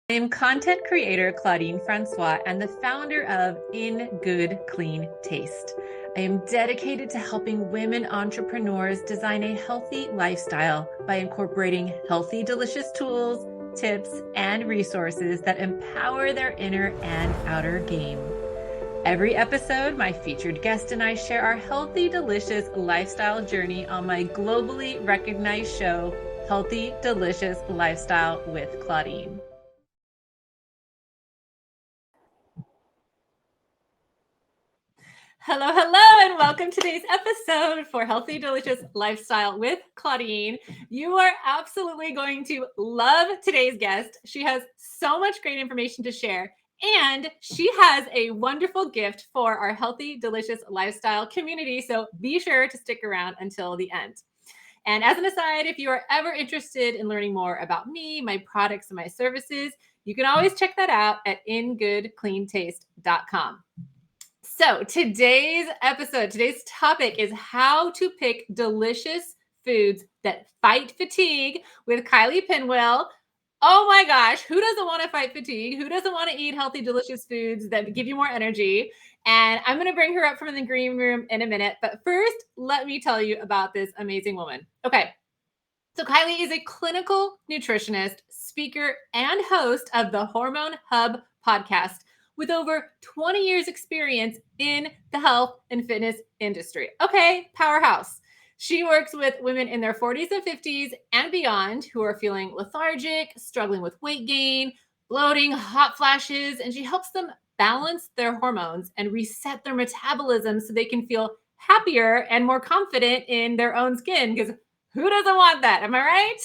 I am content creator Claudine Francois and the founder of In Good Clean Taste. I am dedicated to helping women entrepreneurs design a healthy lifestyle by incorporating healthy, delicious tools, tips, and resources that empower their inner and outer game. Every episode, my featured guest and I share our healthy, delicious lifestyle journey on my globally recognized show, Healthy, Delicious Lifestyle with Claudine. Hello, and welcome to today's episode for Healthy, Delicious Lifestyle with Claudine. You are absolutely going to love today's guest. She has so much great information to share, and she has a wonderful gift for our Healthy, Delicious Lifestyle community, so be sure to stick around until the end. And as an aside, if you are ever interested in learning more about me, my products, and my services, you can always check that out at ingoodcleantaste.com. So today's topic is how to pick delicious foods that fight fatigue with Kylie Pinwill. Oh my gosh, who doesn't want to fight fatigue? Who doesn't want to eat healthy, delicious foods that give you more energy? And I'm going to bring her up from the green room in a minute. But first, let me tell you about this amazing woman. Okay. So Kylie is a clinical nutritionist, speaker, and host of the Hormone Hub podcast with over 20 years experience in the health and fitness industry. Okay, powerhouse. She works with women in their 40s and 50s and beyond who are feeling lethargic, struggling with weight gain, bloating, hot flashes, and she helps them balance their hormones and reset their metabolism so they can feel happier and more confident in their own skin, because who doesn't want that? Am I right?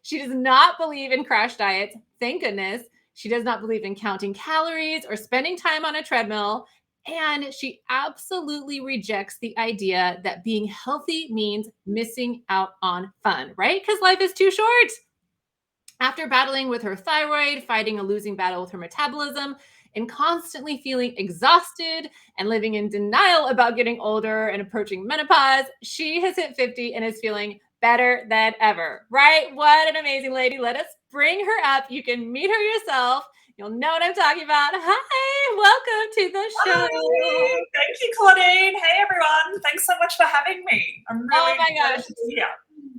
She does not believe in crash diets. Thank goodness. She does not believe in counting calories or spending time on a treadmill. And she absolutely rejects the idea that being healthy means missing out on fun, right? Because life is too short. After battling with her thyroid, fighting a losing battle with her metabolism, and constantly feeling exhausted and living in denial about getting older and approaching menopause, she has hit 50 and is feeling better than ever, right? What an amazing lady. Let us bring her up. You can meet her yourself. You'll know what I'm talking about. Hi, welcome to the show. Hi, thank you, Claudine. Hey, everyone. Thanks so much for having me. I'm really excited to be here.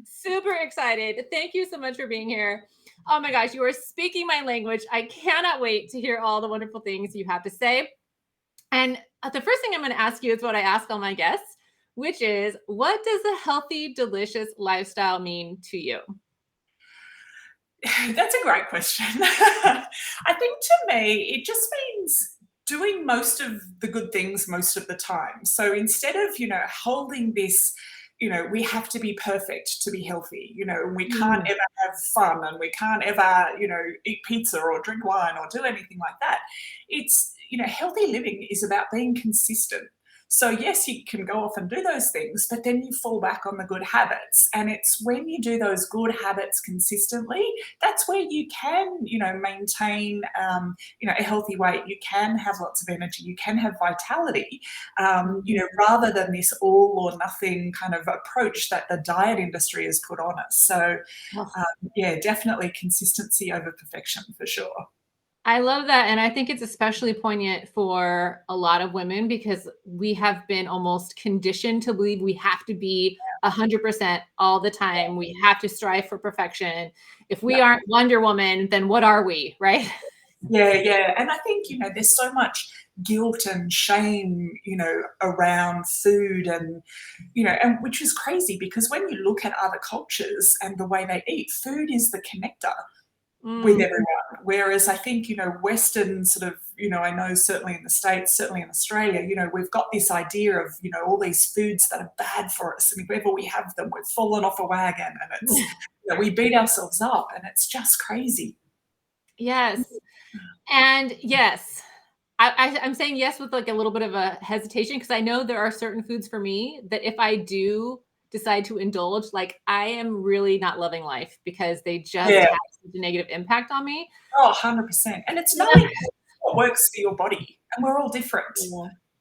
Super excited. Thank you so much for being here. Oh my gosh, you are speaking my language. I cannot wait to hear all the wonderful things you have to say. And the first thing I'm going to ask you is what I ask all my guests, which is, what does a healthy, delicious lifestyle mean to you? That's a great question. I think to me, it just means doing most of the good things most of the time. So instead of, holding this, we have to be perfect to be healthy, we can't ever have fun and we can't ever, eat pizza or drink wine or do anything like that. It's, healthy living is about being consistent. So yes, you can go off and do those things, but then you fall back on the good habits. And it's when you do those good habits consistently, that's where you can, maintain, a healthy weight. You can have lots of energy. You can have vitality, rather than this all or nothing kind of approach that the diet industry has put on us. So, definitely consistency over perfection for sure. I love that. And I think it's especially poignant for a lot of women because we have been almost conditioned to believe we have to be 100% all the time. We have to strive for perfection. If we aren't Wonder Woman, then what are we, right? Yeah. And I think, there's so much guilt and shame, around food and, and which is crazy because when you look at other cultures and the way they eat, food is the connector with everyone. Whereas I think, Western sort of, I know certainly in the States, certainly in Australia, we've got this idea of, all these foods that are bad for us. And whenever we have them, we've fallen off a wagon and it's, we beat ourselves up and it's just crazy. Yes. And yes, I'm saying yes with like a little bit of a hesitation because I know there are certain foods for me that if I do decide to indulge, like I am really not loving life because they just have such a negative impact on me. Oh, 100%. And it's knowing what works for your body. And we're all different.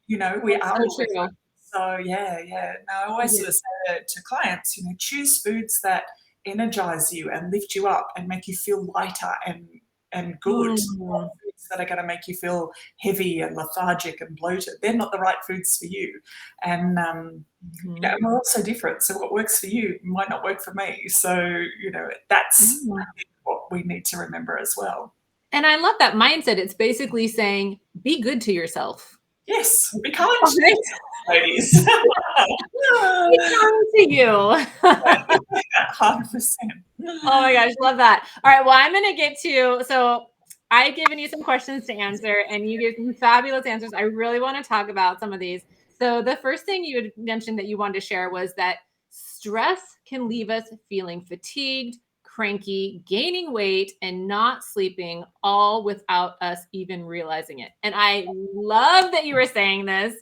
We are all different. So yeah. No, I always sort of say to clients, choose foods that energize you and lift you up and make you feel lighter and and good, not foods that are going to make you feel heavy and lethargic and bloated. They're not the right foods for you. And, you know, we're all so different. So what works for you might not work for me. So, you know, that's I think what we need to remember as well. And I love that mindset. It's basically saying, be good to yourself. Yes, be kind to Right? yourself, ladies. Be kind to you. 100%. Oh my gosh, love that. All right, well, I'm going to get to, so I've given you some questions to answer and you gave some fabulous answers. I really want to talk about some of these. So the first thing you had mentioned that you wanted to share was that stress can leave us feeling fatigued, cranky, gaining weight, and not sleeping, all without us even realizing it. And I love that you were saying this,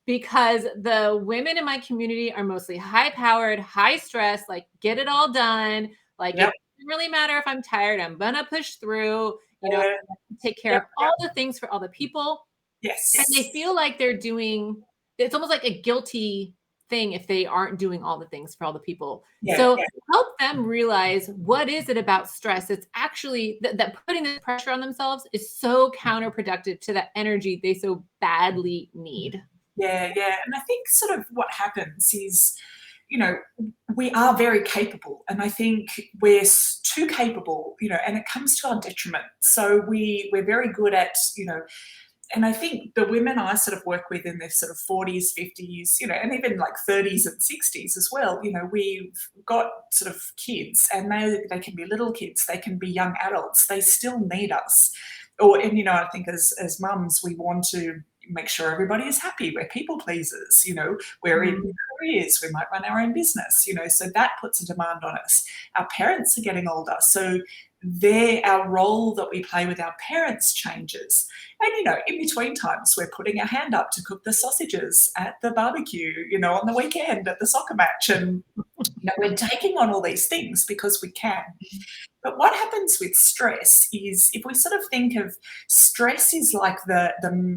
because the women in my community are mostly high powered, high stress, like get it all done. Like it Yep. doesn't really matter if I'm tired, I'm gonna push through, you know, Uh, take care yep. of all the things for all the people. And they Yes. feel like they're doing, it's almost like a guilty thing if they aren't doing all the things for all the people. Yeah. So Yeah. help them realize, what is it about stress? It's actually that putting the pressure on themselves is so counterproductive to that energy they so badly need. Yeah, yeah. And I think sort of what happens is, you know, we are very capable. And I think we're too capable, you know, and it comes to our detriment. So we're very good at, you know, and I think the women I sort of work with in their sort of 40s, 50s, you know, and even like 30s and 60s as well, you know, we've got sort of kids and they can be little kids, they can be young adults, they still need us. And you know, I think as mums, we want to make sure everybody is happy. We're people pleasers, you know, we're in careers, we might run our own business, you know, so that puts a demand on us. Our parents are getting older, so our role that we play with our parents changes. And you know, in between times, we're putting our hand up to cook the sausages at the barbecue, you know, on the weekend at the soccer match, and you know, we're taking on all these things because we can. But what happens with stress is, if we sort of think of stress is like the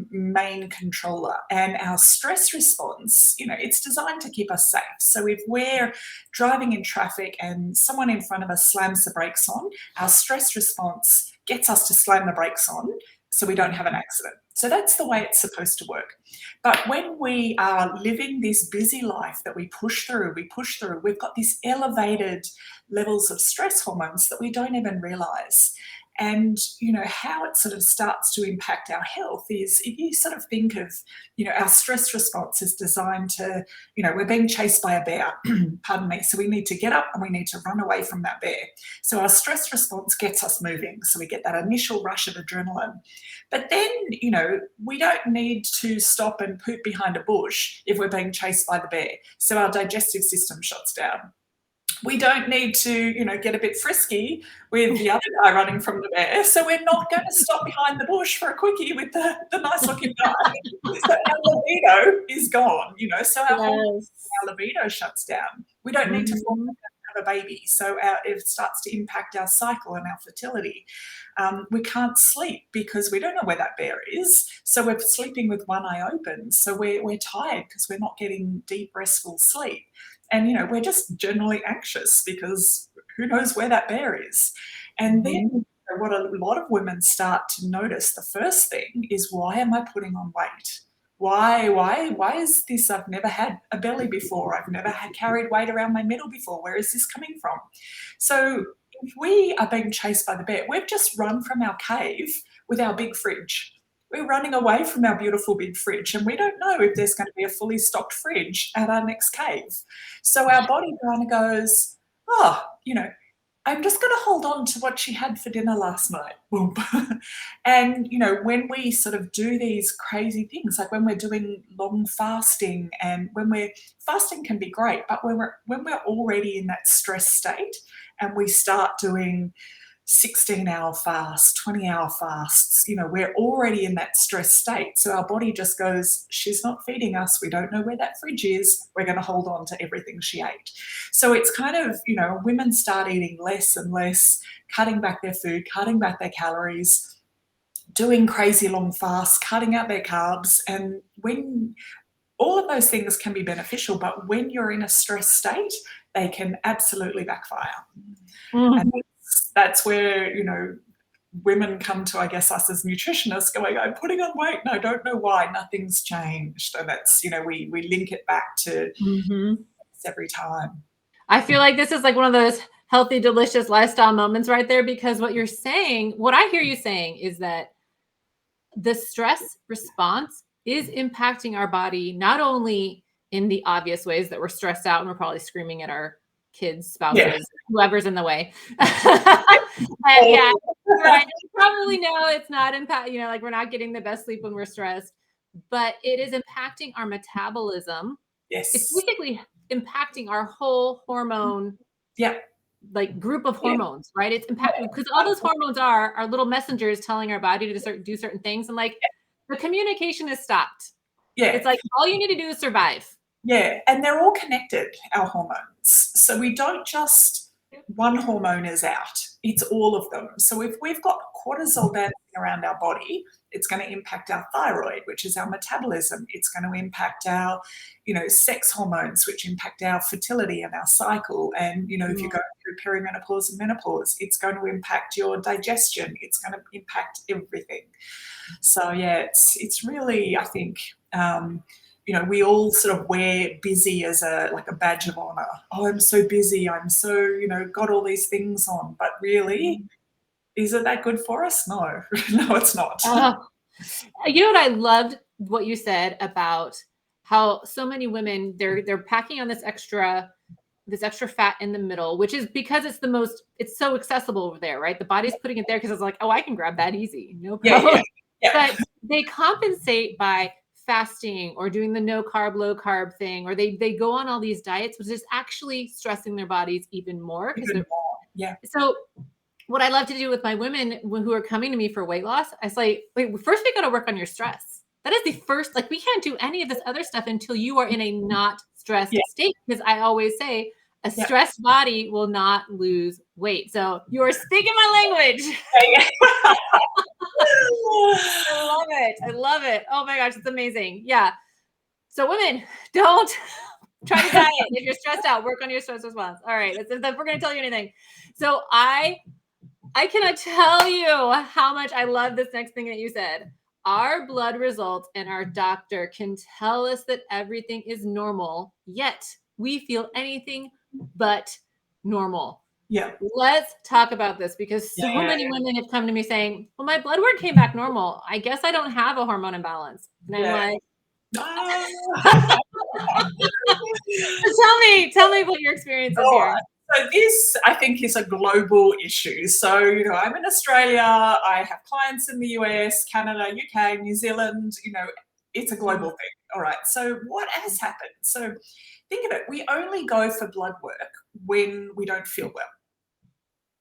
main controller, and our stress response, you know, it's designed to keep us safe. So if we're driving in traffic and someone in front of us slams the brakes on, our stress response gets us to slam the brakes on so we don't have an accident. So that's the way it's supposed to work. But when we are living this busy life that we push through, we've got these elevated levels of stress hormones that we don't even realize. And you know how it sort of starts to impact our health is, if you sort of think of, you know, our stress response is designed to, you know, we're being chased by a bear, pardon me, so we need to get up and we need to run away from that bear. So our stress response gets us moving, so we get that initial rush of adrenaline. But then, you know, we don't need to stop and poop behind a bush if we're being chased by the bear, so our digestive system shuts down. We don't need to, you know, get a bit frisky with the other guy running from the bear. So we're not going to stop behind the bush for a quickie with the nice looking guy. So our libido is gone, you know, so Yes. our libido shuts down. We don't need to fall Mhm. pregnant and have a baby. So it starts to impact our cycle and our fertility. We can't sleep because we don't know where that bear is. So we're sleeping with one eye open. So we're tired because we're not getting deep, restful sleep. And, you know, we're just generally anxious because who knows where that bear is. And then what a lot of women start to notice, the first thing is, why am I putting on weight? Why is this? I've never had a belly before. I've never had carried weight around my middle before. Where is this coming from? So if we are being chased by the bear, we've just run from our cave with our big fridge. We're running away from our beautiful big fridge, and we don't know if there's going to be a fully stocked fridge at our next cave. So our body kind of goes, oh, you know, I'm just going to hold on to what she had for dinner last night. Boom. And, you know, when we sort of do these crazy things, like when we're doing long fasting, and fasting can be great, but when we're already in that stress state and we start doing 16-hour fast, 20-hour fasts, you know, we're already in that stress state. So our body just goes, she's not feeding us. We don't know where that fridge is. We're going to hold on to everything she ate. So it's kind of, you know, women start eating less and less, cutting back their food, cutting back their calories, doing crazy long fasts, cutting out their carbs. And when all of those things can be beneficial, but when you're in a stress state, they can absolutely backfire. Mhm. And that's where, you know, women come to, I guess, us as nutritionists going, I'm putting on weight and I don't know why, nothing's changed. And it's, we link it back to every time. I feel like this is like one of those healthy, delicious lifestyle moments right there, because what you're saying, what I hear you saying is that the stress response is impacting our body, not only in the obvious ways that we're stressed out and we're probably screaming at our kids, spouses, whoever's in the way. And yeah, right. You probably know it's not like we're not getting the best sleep when we're stressed, but it is impacting our metabolism. Yes. It's basically impacting our whole hormone like group of hormones, right? It's impacting because all those hormones are little messengers telling our body to do certain things, and like the communication is stopped. It's like all you need to do is survive. Yeah, and they're all connected, our hormones. So we don't just, one hormone is out, it's all of them. So if we've got cortisol dancing around our body, it's going to impact our thyroid, which is our metabolism. It's going to impact our, sex hormones, which impact our fertility and our cycle. And, if you're going through perimenopause and menopause, it's going to impact your digestion. It's going to impact everything. So, yeah, it's really, I think, we all sort of wear busy as a badge of honor. Oh, I'm so busy. I'm so, got all these things on. But really, is it that good for us? No, no, it's not. You know what I loved what you said about how so many women, they're packing on this extra fat in the middle, which is because it's so accessible over there, right? The body's putting it there because it's like, oh, I can grab that easy. No problem. But they compensate by fasting or doing the no carb, low carb thing, or they go on all these diets, which is actually stressing their bodies even more. So what I love to do with my women who are coming to me for weight loss, I say, wait, first we got to work on your stress. That is the first, we can't do any of this other stuff until you are in a not stressed state. Because I always say a stressed body will not lose weight. So you are speaking my language. I love it. I love it. Oh my gosh, it's amazing. Yeah. So women, don't try to diet. If you're stressed out, work on your stress response. All right. If we're going to tell you anything. So I cannot tell you how much I love this next thing that you said. Our blood results and our doctor can tell us that everything is normal, yet we feel anything but normal. Yeah. Let's talk about this, because so many women have come to me saying, well, my blood work came back normal. I guess I don't have a hormone imbalance. And I'm like, tell me what your experience is here. So this, I think, is a global issue. So, I'm in Australia. I have clients in the US, Canada, UK, New Zealand. It's a global thing. All right. So what has happened? So think of it. We only go for blood work when we don't feel well.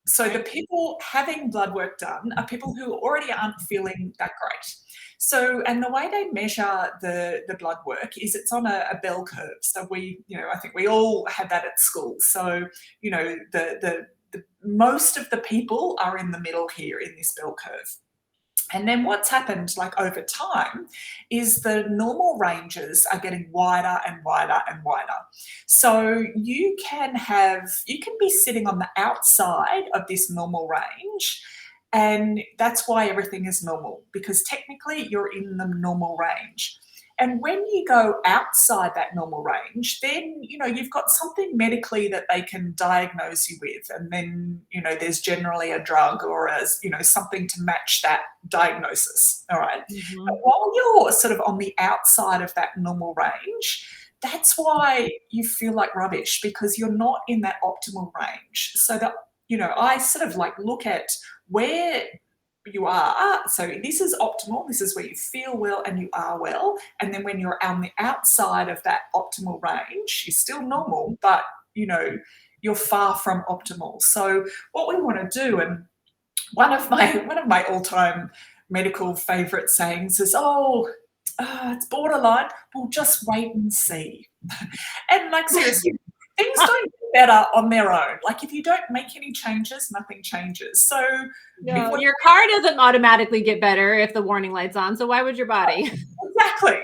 So the people having blood work done are people who already aren't feeling that great. So, and the way they measure the blood work is it's on a bell curve. So I think we all had that at school. So, the most of the people are in the middle here in this bell curve. And then what's happened over time is the normal ranges are getting wider and wider and wider. So you can be sitting on the outside of this normal range, and that's why everything is normal, because technically you're in the normal range. And when you go outside that normal range, then, you've got something medically that they can diagnose you with. And then, there's generally a drug or something to match that diagnosis. All right. Mm-hmm. But while you're sort of on the outside of that normal range, that's why you feel like rubbish, because you're not in that optimal range. So that, I sort of look at where you are. So this is optimal. This is where you feel well and you are well. And then when you're on the outside of that optimal range, you're still normal, but you're far from optimal. So what we want to do, and one of my all-time medical favorite sayings is, it's borderline. We'll just wait and see. And seriously, things don't get better on their own. If you don't make any changes, nothing changes. So your car doesn't automatically get better if the warning light's on. So why would your body?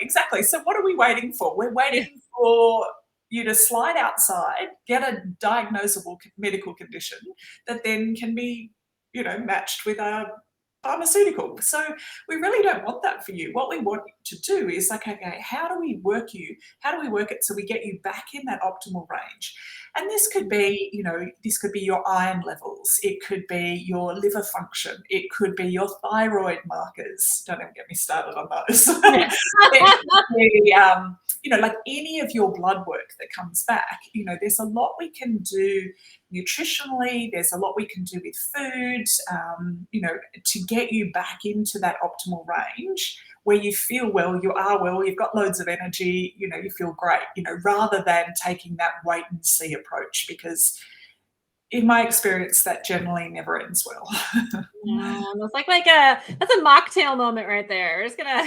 Exactly. So what are we waiting for? We're waiting for you to slide outside, get a diagnosable medical condition that then can be, matched with a pharmaceutical. So we really don't want that for you. What we want to do is like, okay, how do we work you? How do we work it so we get you back in that optimal range? And this could be, this could be your iron levels. It could be your liver function. It could be your thyroid markers. Don't even get me started on those. It could be, like any of your blood work that comes back. There's a lot we can do nutritionally. There's a lot we can do with food, to get you back into that optimal range where you feel well, you are well, you've got loads of energy, you feel great, rather than taking that wait and see approach, because in my experience, that generally never ends well. It's that's a mocktail moment right there. It's gonna.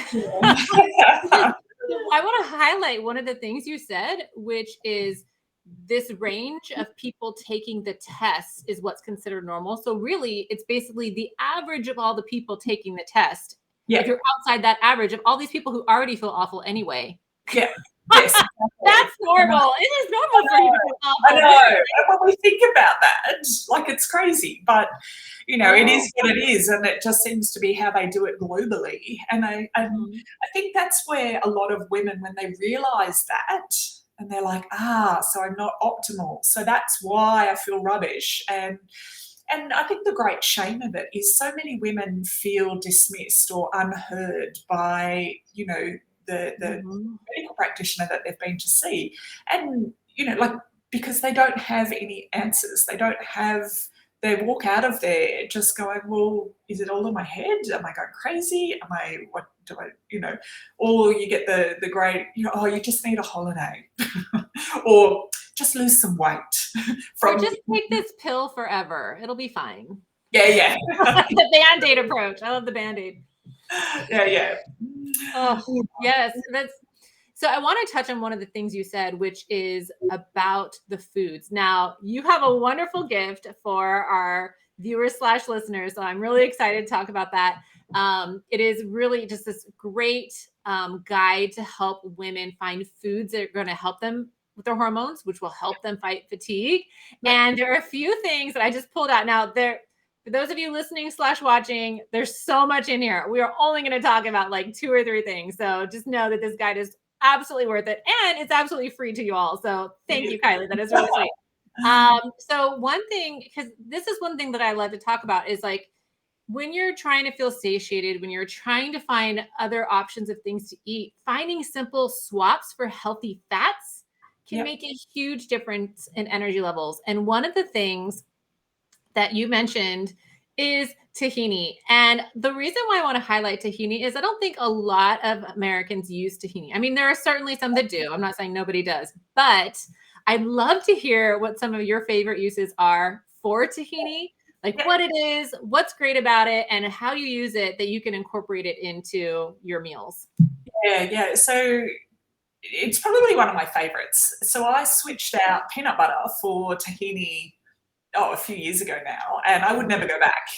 I want to highlight one of the things you said, which is this range of people taking the test is what's considered normal. So really, it's basically the average of all the people taking the test. Yeah. If you're outside that average of all these people who already feel awful anyway. Yeah. Yes. That's normal. It is normal for you to feel awful. I know. And when we think about that, like, it's crazy, but it is what it is, and it just seems to be how they do it globally. And I think that's where a lot of women, when they realize that, and they're like, so I'm not optimal, so that's why I feel rubbish. And I think the great shame of it is so many women feel dismissed or unheard by, the medical practitioner that they've been to see. And, because they don't have any answers. They walk out of there just going, well, is it all in my head? Am I going crazy? What do I, or you get the great, you just need a holiday or just lose some weight. Or just take this pill forever. It'll be fine. Yeah. The Band-Aid approach. I love the Band-Aid. Yeah. Oh, yes. So I want to touch on one of the things you said, which is about the foods. Now, you have a wonderful gift for our viewers / listeners. So I'm really excited to talk about that. It is really just this great guide to help women find foods that are going to help them with their hormones, which will help them fight fatigue. And there are a few things that I just pulled out. Now, for those of you listening / watching, there's so much in here. We are only going to talk about like 2 or 3 things. So just know that this guide is absolutely worth it. And it's absolutely free to you all. So thank you, Kylie. That is really sweet. So one thing, because this is one thing that I love to talk about, is like when you're trying to feel satiated, when you're trying to find other options of things to eat, finding simple swaps for healthy fats can make a huge difference in energy levels. And one of the things that you mentioned is tahini. And the reason why I want to highlight tahini is I don't think a lot of Americans use tahini. I mean, there are certainly some that do. I'm not saying nobody does, but I'd love to hear what some of your favorite uses are for tahini, like what it is, what's great about it, and how you use it that you can incorporate it into your meals. Yeah. So it's probably one of my favorites. So I switched out peanut butter for tahini a few years ago now, and I would never go back,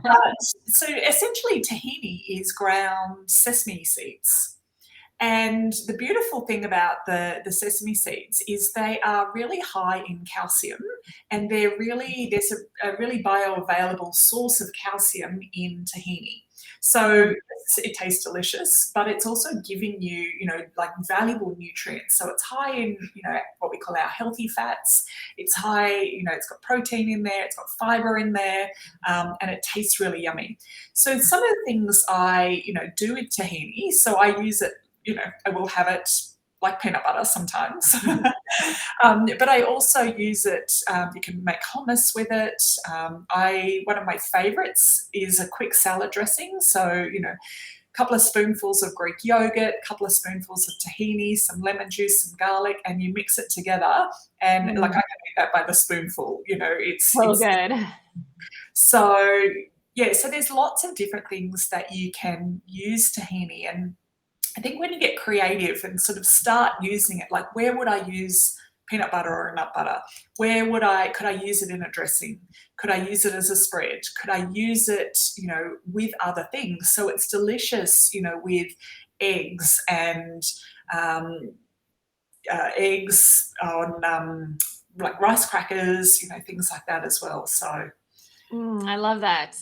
But, so essentially tahini is ground sesame seeds. And the beautiful thing about the sesame seeds is they are really high in calcium, and there's a really bioavailable source of calcium in tahini. So it tastes delicious, but it's also giving you, like valuable nutrients. So it's high in, what we call our healthy fats. It's high, it's got protein in there, it's got fiber in there, and it tastes really yummy. So some of the things I, do with tahini, so I use it, I will have it like peanut butter sometimes. But I also use it, you can make hummus with it. One of my favorites is a quick salad dressing. So, a couple of spoonfuls of Greek yogurt, a couple of spoonfuls of tahini, some lemon juice, some garlic, and you mix it together. And like I can eat that by the spoonful, it's so good. So, so there's lots of different things that you can use tahini. And I think when you get creative and sort of start using it, like where would I use peanut butter or nut butter? Could I use it in a dressing? Could I use it as a spread? Could I use it, with other things? So it's delicious, with eggs and eggs on like rice crackers, things like that as well. So I love that.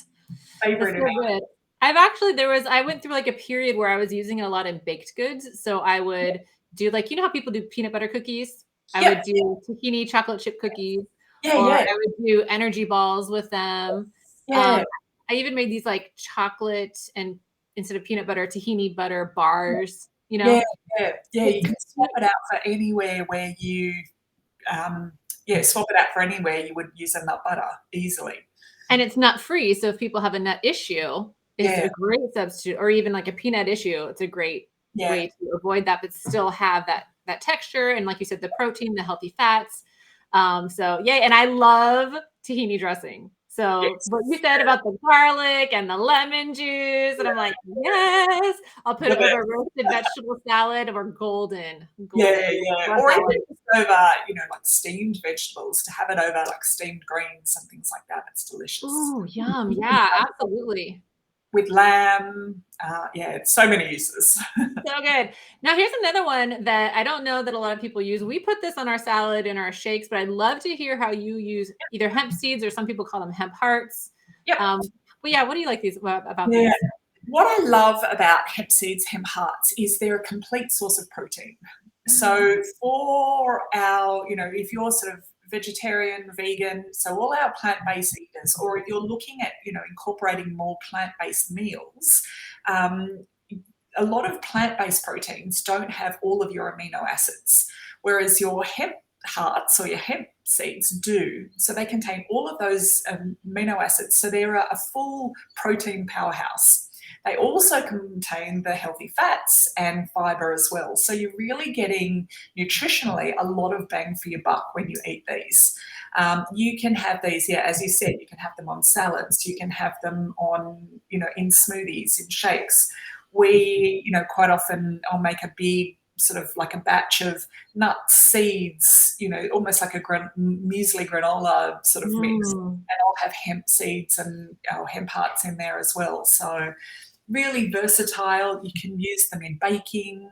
That's favorite. so good. I went through like a period where I was using it a lot in baked goods. So I would do like, you know how people do peanut butter cookies? I would Yep. do tahini chocolate chip cookies, Yeah, or yeah, I would do energy balls with them. yeah, I even made these like chocolate and instead of peanut butter, tahini butter bars, you yeah, know? yeah. You It's can swap it out for anywhere where you, swap it out for anywhere you would use a nut butter easily. And it's nut free. So if people have a nut issue, it's Yeah, a great substitute, or even like a peanut issue. It's a great yeah. way to avoid that, but still have that texture and, like you said, the protein, the healthy fats. So yay. And I love tahini dressing. So Yes. what you said about the garlic and the lemon juice, and I'm like, yes, I'll put The it best. over roasted vegetable salad or golden. Yeah, Golden. yeah. Love Or that even one. just over, like steamed vegetables, to have it over like steamed greens and things like that. It's delicious. Ooh, yum. Yeah, absolutely. With lamb. Yeah, it's so many uses. So good. Now, here's another one that I don't know that a lot of people use. We put this on our salad and our shakes, but I'd love to hear how you use either hemp seeds or some people call them hemp hearts. Yep. But yeah, what do you like about Yeah. these? What I love about hemp seeds, hemp hearts, is they're a complete source of protein. Mm. So for our, if you're sort of vegetarian, vegan, so all our plant-based eaters, or if you're looking at, incorporating more plant-based meals, um, a lot of plant-based proteins don't have all of your amino acids, whereas your hemp hearts or your hemp seeds do. So they contain all of those amino acids. So they're a full protein powerhouse. They also contain the healthy fats and fiber as well. So you're really getting nutritionally a lot of bang for your buck when you eat these. You can have these, yeah, as you said, you can have them on salads. You can have them on, in smoothies, in shakes. We, quite often I'll make a big sort of like a batch of nuts, seeds, almost like a muesli granola sort of mix. Mm. And I'll have hemp seeds and hemp hearts in there as well. So really versatile. You can use them in baking,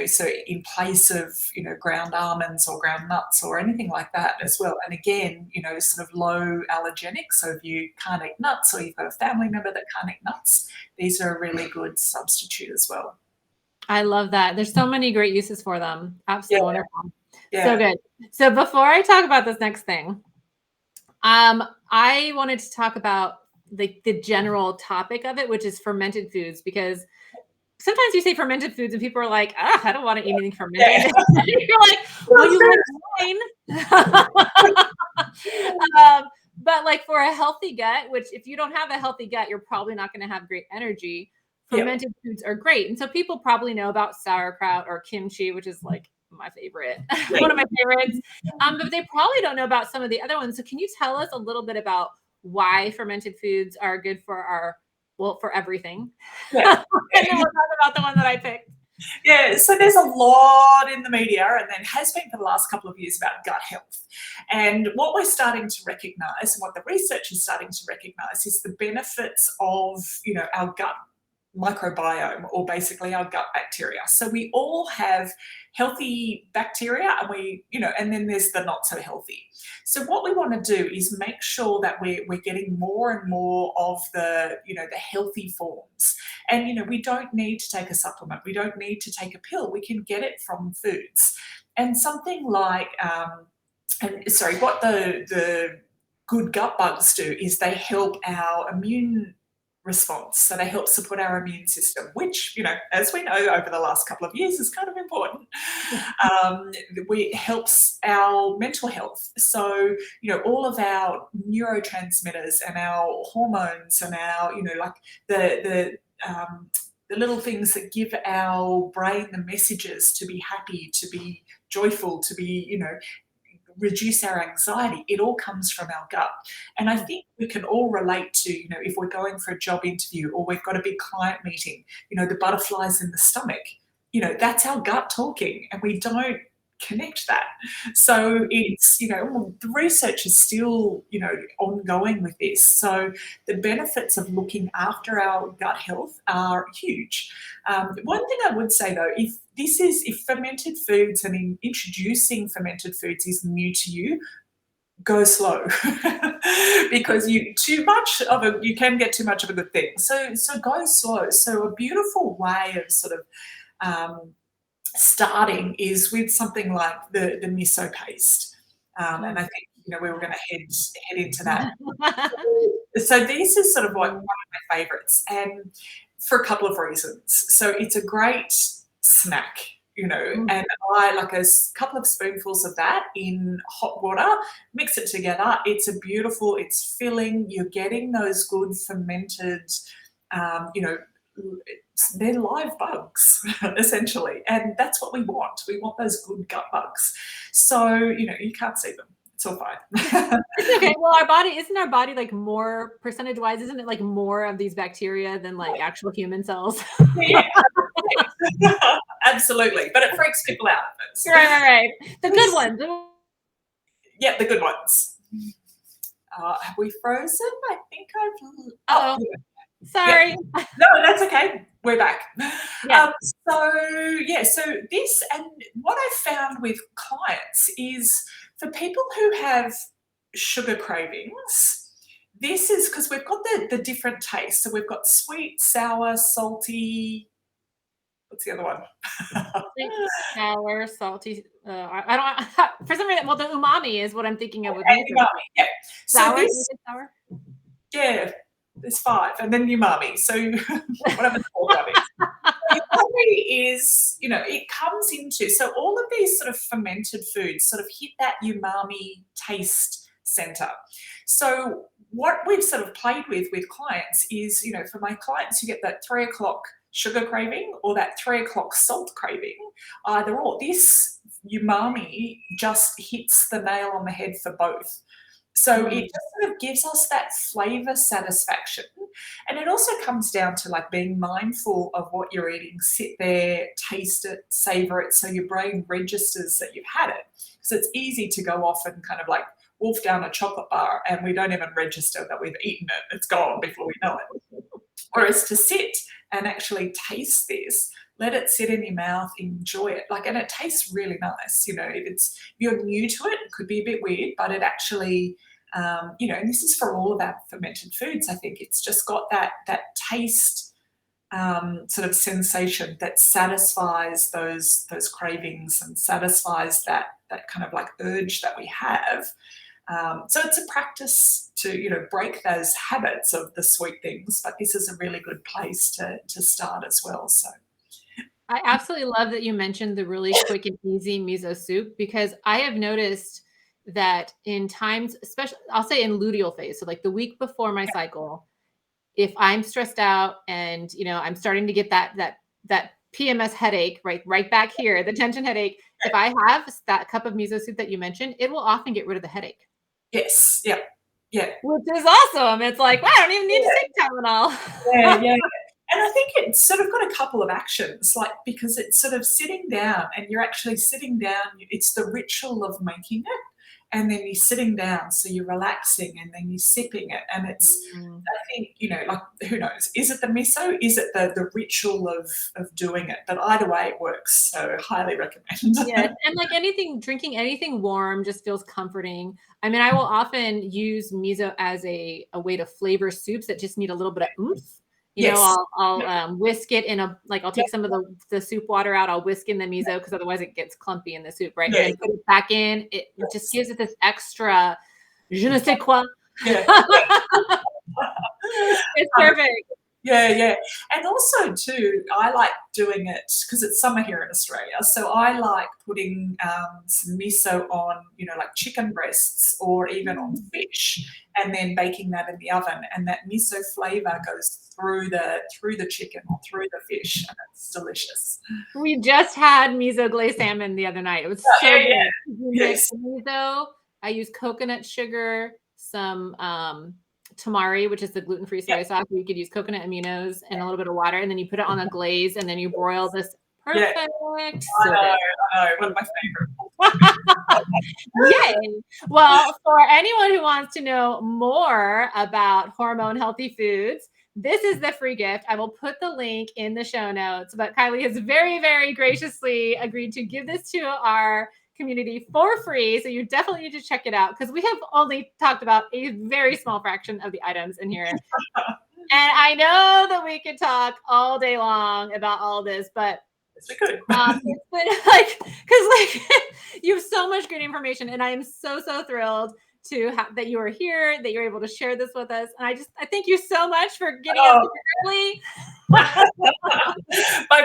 so in place of, ground almonds or ground nuts or anything like that as well. And again, sort of low allergenic. So if you can't eat nuts or you've got a family member that can't eat nuts, these are a really good substitute as well. I love that. There's so many great uses for them. Yeah, Absolutely wonderful. So yeah. good. So before I talk about this next thing, I wanted to talk about the general topic of it, which is fermented foods, because sometimes you say fermented foods and people are like, I don't want to eat anything fermented. Yeah. You're like, well, you like wine. But like for a healthy gut, which if you don't have a healthy gut, you're probably not going to have great energy. Fermented foods are great. And so people probably know about sauerkraut or kimchi, which is like my favorite, one of my favorites. But they probably don't know about some of the other ones. So can you tell us a little bit about why fermented foods are good for for everything? Yeah. And then we'll talk about the one that I picked. Yeah, so there's a lot in the media, and then has been for the last couple of years, about gut health. And what we're starting to recognize, and what the research is starting to recognize, is the benefits of, our gut microbiome, or basically our gut bacteria. So we all have healthy bacteria, and then there's the not so healthy. So what we want to do is make sure that we're getting more and more of the, the healthy forms. And, we don't need to take a supplement. We don't need to take a pill. We can get it from foods. And something like, what the good gut bugs do is they help our immune response. So they help support our immune system, which, as we know over the last couple of years, is kind of important. It helps our mental health. So, all of our neurotransmitters and our hormones and our, like the little things that give our brain the messages to be happy, to be joyful, to be, reduce our anxiety, it all comes from our gut. And I think we can all relate to, if we're going for a job interview or we've got a big client meeting, the butterflies in the stomach, that's our gut talking, and we don't connect that. So it's, the research is still, ongoing with this. So the benefits of looking after our gut health are huge. One thing I would say though, if fermented foods and introducing fermented foods is new to you, go slow because you can get too much of a good thing. So go slow. So a beautiful way of sort of starting is with something like the miso paste. And I think, we were going to head into that. So this is sort of like one of my favorites, and for a couple of reasons. So it's a great snack, and I like couple of spoonfuls of that in hot water, mix it together. It's filling. You're getting those good fermented, you know, they're live bugs essentially, and that's what we want. We want those good gut bugs. So you can't see them. It's all fine. It's okay. Well, isn't our body like more percentage wise? Isn't it like more of these bacteria than like actual human cells? Yeah, absolutely. But it freaks people out. Right. The good ones. Yeah, the good ones. Have we frozen? I think I've. Oh, sorry. Yeah. No, that's okay. We're back. Yeah. So this, and what I found with clients is for people who have sugar cravings, this is because we've got the different tastes. So we've got sweet, sour, salty. What's the other one? Sweet, sour, salty. I don't. For some reason, well, the umami is what I'm thinking of with umami. Yeah. Sour. Sour. Yeah. There's 5, and then umami. So whatever the 4th is. Umami is, it comes into, so all of these sort of fermented foods sort of hit that umami taste center. So what we've sort of played with clients is, for my clients, you get that 3 o'clock sugar craving or that 3 o'clock salt craving, either or. This umami just hits the nail on the head for both. So it just sort of gives us that flavor satisfaction. And it also comes down to like being mindful of what you're eating. Sit there, taste it, savor it, so your brain registers that you've had it. Because it's easy to go off and kind of like wolf down a chocolate bar and we don't even register that we've eaten it. It's gone before we know it. Whereas to sit and actually taste this, let it sit in your mouth, enjoy it. And it tastes really nice. If you're new to it, it could be a bit weird, but it actually, and this is for all of our fermented foods. I think it's just got that taste sort of sensation that satisfies those cravings and satisfies that kind of like urge that we have. So it's a practice to, break those habits of the sweet things, but this is a really good place to start as well. So. I absolutely love that you mentioned the really quick and easy miso soup, because I have noticed that in times, especially I'll say in luteal phase, so like the week before my cycle, if I'm stressed out and I'm starting to get that PMS headache right back here, the tension headache, if I have that cup of miso soup that you mentioned, it will often get rid of the headache. Yes. Yeah. Yeah. Which is awesome. It's like, wow, I don't even need to take Tylenol. Yeah. And I think it's sort of got a couple of actions, because it's sort of sitting down and you're actually sitting down. It's the ritual of making it. And then you're sitting down, so you're relaxing, and then you're sipping it. And it's, I think, who knows? Is it the miso? Is it the ritual of doing it? But either way, it works. So highly recommend. Yeah, and drinking anything warm just feels comforting. I mean, I will often use miso as a way to flavor soups that just need a little bit of oomph. I'll whisk it in I'll take some of the soup water out. I'll whisk in the miso because otherwise it gets clumpy in the soup, right? Yeah. And then put it back in. It just gives it this extra je ne sais quoi. Yeah. It's perfect. Yeah. And also too, I like doing it because it's summer here in Australia. So I like putting some miso on, like chicken breasts or even on fish, and then baking that in the oven. And that miso flavor goes through the chicken or through the fish, and it's delicious. We just had miso glazed salmon the other night. It was so good. Yes. Miso. I use coconut sugar, some tamari, which is the gluten-free soy sauce. You could use coconut aminos and a little bit of water, and then you put it on a glaze, and then you broil this. Perfect. I know. One of my favorite. Yay. Well, for anyone who wants to know more about hormone healthy foods, this is the free gift. I will put the link in the show notes, but Kylie has very, very graciously agreed to give this to our community for free. So you definitely need to check it out because we have only talked about a very small fraction of the items in here. And I know that we could talk all day long about all this, but it's been like, because like you have so much great information, and I am so thrilled to have that you are here, that you're able to share this with us. And I thank you so much for getting us early. My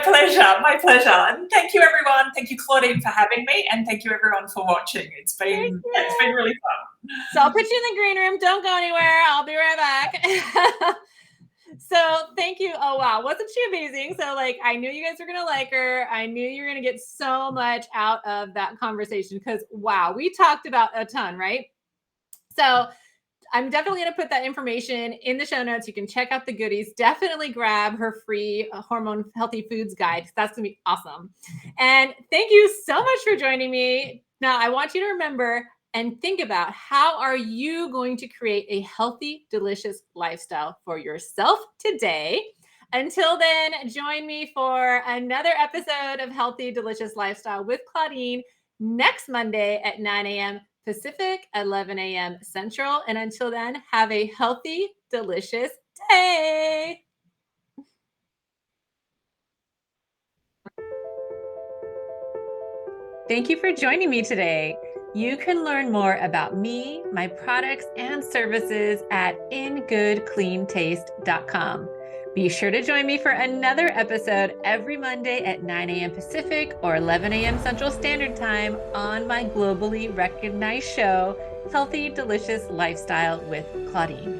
pleasure. And thank you, everyone. Thank you, Claudine, for having me, and thank you, everyone, for watching. It's been really fun. So I'll put you in the green room. Don't go anywhere. I'll be right back. So thank you. Oh, wow. Wasn't she amazing? So like, I knew you guys were going to like her. I knew you were going to get so much out of that conversation because wow, we talked about a ton, right? So I'm definitely going to put that information in the show notes. You can check out the goodies. Definitely grab her free hormone healthy foods guide. That's going to be awesome. And thank you so much for joining me. Now I want you to remember and think about how are you going to create a healthy, delicious lifestyle for yourself today. Until then, join me for another episode of Healthy, Delicious Lifestyle with Claudine next Monday at 9 a.m. Pacific, 11 a.m. Central. And until then, have a healthy, delicious day. Thank you for joining me today. You can learn more about me, my products, and services at ingoodcleantaste.com. Be sure to join me for another episode every Monday at 9 a.m. Pacific or 11 a.m. Central Standard Time on my globally recognized show, Healthy Delicious Lifestyle with Claudine.